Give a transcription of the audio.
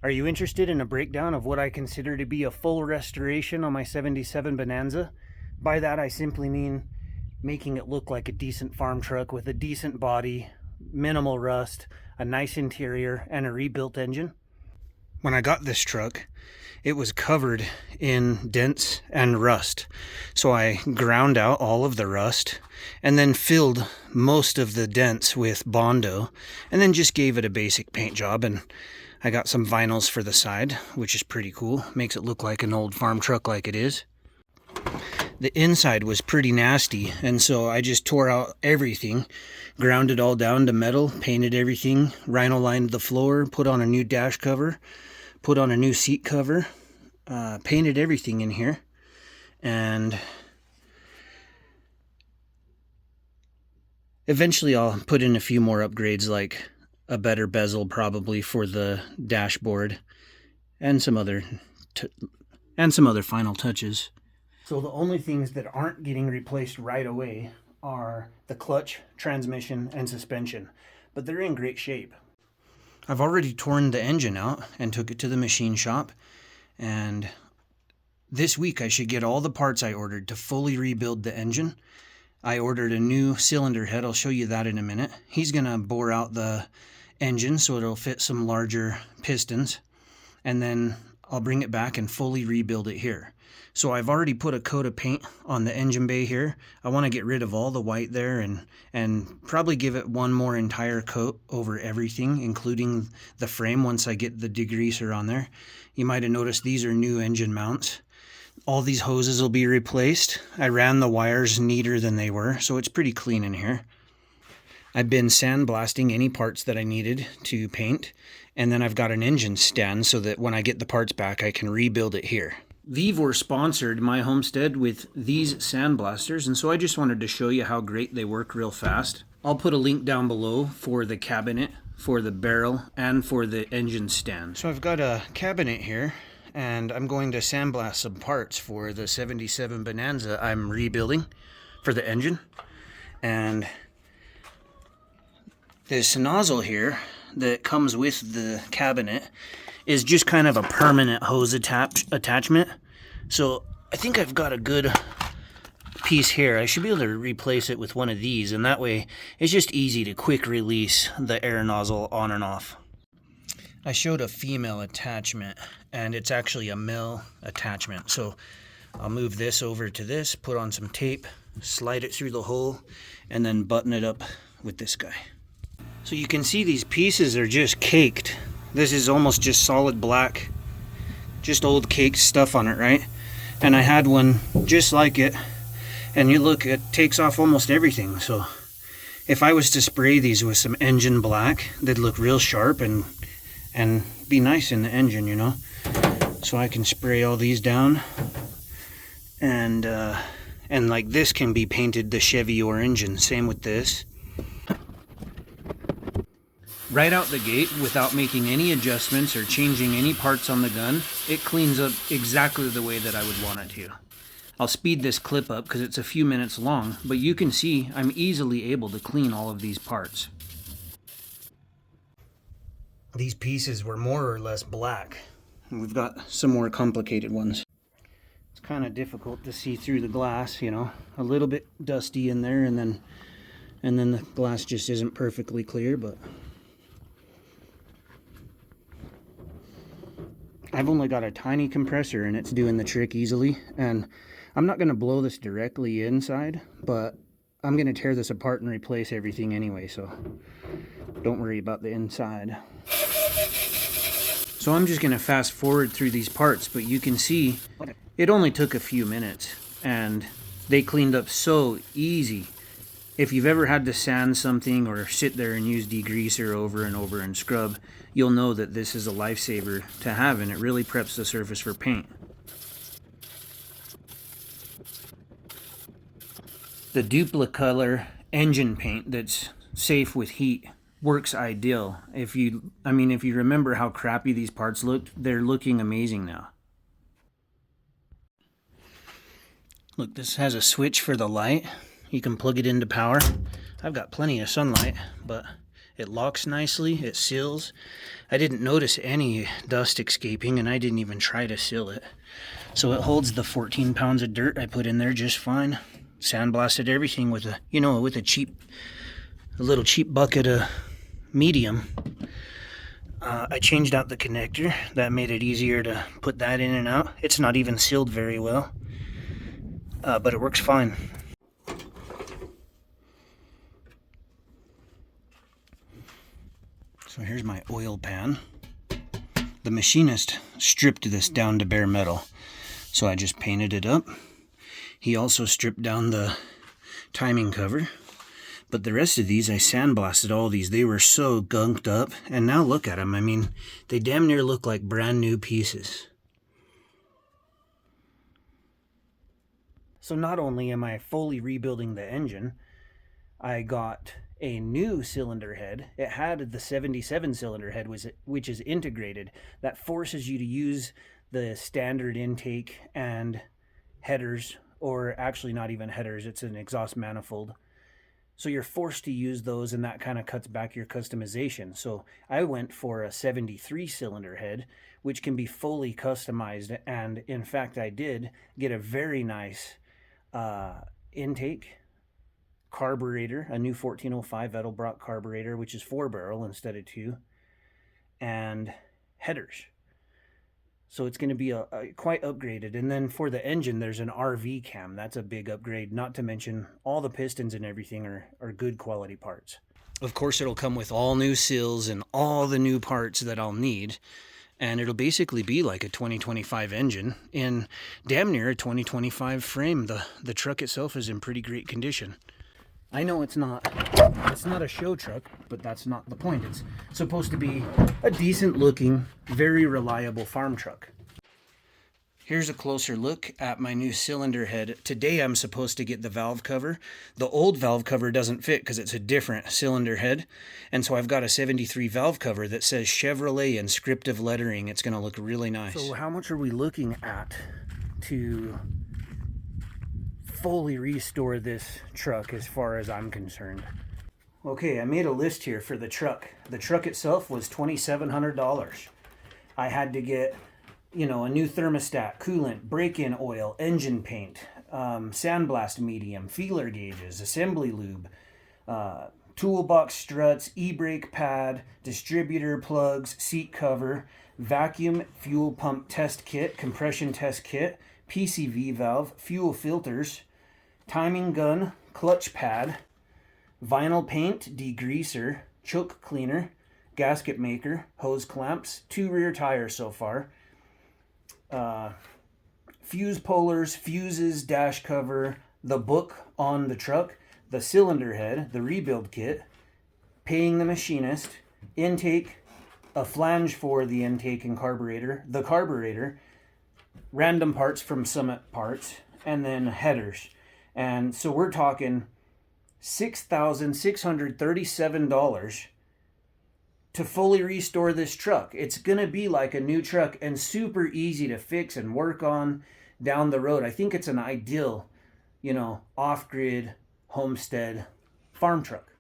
Are you interested in a breakdown of what I consider to be a full restoration on my 77 Bonanza? By that I simply mean making it look like a decent farm truck with a decent body, minimal rust, a nice interior, and a rebuilt engine. When I got this truck, it was covered in dents and rust. So I ground out all of the rust and then filled most of the dents with Bondo and then just gave it a basic paint job. And I got some vinyls for the side, which is pretty cool. Makes it look like an old farm truck like it is. The inside was pretty nasty, and so I just tore out everything, ground it all down to metal, painted everything, rhino lined the floor, put on a new dash cover, put on a new seat cover, painted everything in here, and eventually I'll put in a few more upgrades, like a better bezel probably for the dashboard, and some other final touches. So the only things that aren't getting replaced right away are the clutch, transmission, and suspension, but they're in great shape. I've already torn the engine out and took it to the machine shop, and this week I should get all the parts I ordered to fully rebuild the engine. I ordered a new cylinder head. I'll show you that in a minute. He's going to bore out the engine so it'll fit some larger pistons, and then I'll bring it back and fully rebuild it here. So I've already put a coat of paint on the engine bay here. I want to get rid of all the white there and probably give it one more entire coat over everything, including the frame once I get the degreaser on there. You might have noticed these are new engine mounts. All these hoses will be replaced. I ran the wires neater than they were, so it's pretty clean in here. I've been sandblasting any parts that I needed to paint, and then I've got an engine stand so that when I get the parts back, I can rebuild it here. Vivor sponsored my homestead with these sandblasters, and so I just wanted to show you how great they work real fast. I'll put a link down below for the cabinet, for the barrel, and for the engine stand. So I've got a cabinet here, and I'm going to sandblast some parts for the 77 Bonanza I'm rebuilding for the engine. And this nozzle here that comes with the cabinet is just kind of a permanent hose attachment. So I think I've got a good piece here. I should be able to replace it with one of these, and that way it's just easy to quick release the air nozzle on and off. I showed a female attachment, and it's actually a male attachment. So I'll move this over to this, put on some tape, slide it through the hole, and then button it up with this guy. So you can see these pieces are just caked. This is almost just solid black, just old caked stuff on it, right? And I had one just like it, and you look, it takes off almost everything. So if I was to spray these with some engine black, they'd look real sharp and be nice in the engine, you know? So I can spray all these down, and like this can be painted the Chevy orange, and same with this. Right out the gate, without making any adjustments or changing any parts on the gun, it cleans up exactly the way that I would want it to. I'll speed this clip up because it's a few minutes long, but you can see I'm easily able to clean all of these parts. These pieces were more or less black. We've got some more complicated ones. It's kind of difficult to see through the glass, you know, a little bit dusty in there, and then the glass just isn't perfectly clear, but I've only got a tiny compressor and it's doing the trick easily, and I'm not going to blow this directly inside, but I'm going to tear this apart and replace everything anyway, so don't worry about the inside. So I'm just going to fast forward through these parts, but you can see it only took a few minutes and they cleaned up so easy. If you've ever had to sand something or sit there and use degreaser over and over and scrub, you'll know that this is a lifesaver to have, and it really preps the surface for paint. The Duplicolor engine paint that's safe with heat works ideal. If you remember how crappy these parts looked, they're looking amazing now. Look, this has a switch for the light. You can plug it into power. I've got plenty of sunlight, but It locks nicely, it seals. I didn't notice any dust escaping, and I didn't even try to seal it. So it holds the 14 pounds of dirt I put in there just fine. Sandblasted everything with a, with a little cheap bucket of medium. I changed out the connector. That made it easier to put that in and out. It's not even sealed very well, but it works fine. So here's my oil pan. The machinist stripped this down to bare metal, so I just painted it up. He also stripped down the timing cover, but the rest of these, I sandblasted all these. They were so gunked up, and now look at them. I mean, they damn near look like brand new pieces. So not only am I fully rebuilding the engine, I got a new cylinder head. It had the 77 cylinder head, which is integrated. That forces you to use the standard intake and headers, or actually not even headers, it's an exhaust manifold. So you're forced to use those, and that kind of cuts back your customization. So I went for a 73 cylinder head, which can be fully customized, and in fact I did get a very nice intake, carburetor, a new 1405 Edelbrock carburetor, which is 4-barrel instead of 2, and headers. So it's going to be a quite upgraded. And then for the engine, there's an RV cam. That's a big upgrade, not to mention all the pistons and everything are good quality parts. Of course, it'll come with all new seals and all the new parts that I'll need. And it'll basically be like a 2025 engine in damn near a 2025 frame. The truck itself is in pretty great condition. I know it's not a show truck, but that's not the point. It's supposed to be a decent looking, very reliable farm truck. Here's a closer look at my new cylinder head. Today I'm supposed to get the valve cover. The old valve cover doesn't fit because it's a different cylinder head. And so I've got a 73 valve cover that says Chevrolet in scriptive lettering. It's going to look really nice. So how much are we looking at to fully restore this truck as far as I'm concerned? Okay, I made a list here for the truck. The truck itself was $2,700. I had to get, a new thermostat, coolant, break-in oil, engine paint, sandblast medium, feeler gauges, assembly lube, toolbox struts, e-brake pad, distributor plugs, seat cover, vacuum fuel pump test kit, compression test kit, PCV valve, fuel filters, timing gun, clutch pad, vinyl paint, degreaser, choke cleaner, gasket maker, hose clamps, 2 rear tires so far, fuse pullers, fuses, dash cover, the book on the truck, the cylinder head, the rebuild kit, paying the machinist, intake, a flange for the intake and carburetor, the carburetor, random parts from Summit Parts, and then headers. And so we're talking $6,637 to fully restore this truck. It's going to be like a new truck and super easy to fix and work on down the road. I think it's an ideal, off-grid homestead farm truck.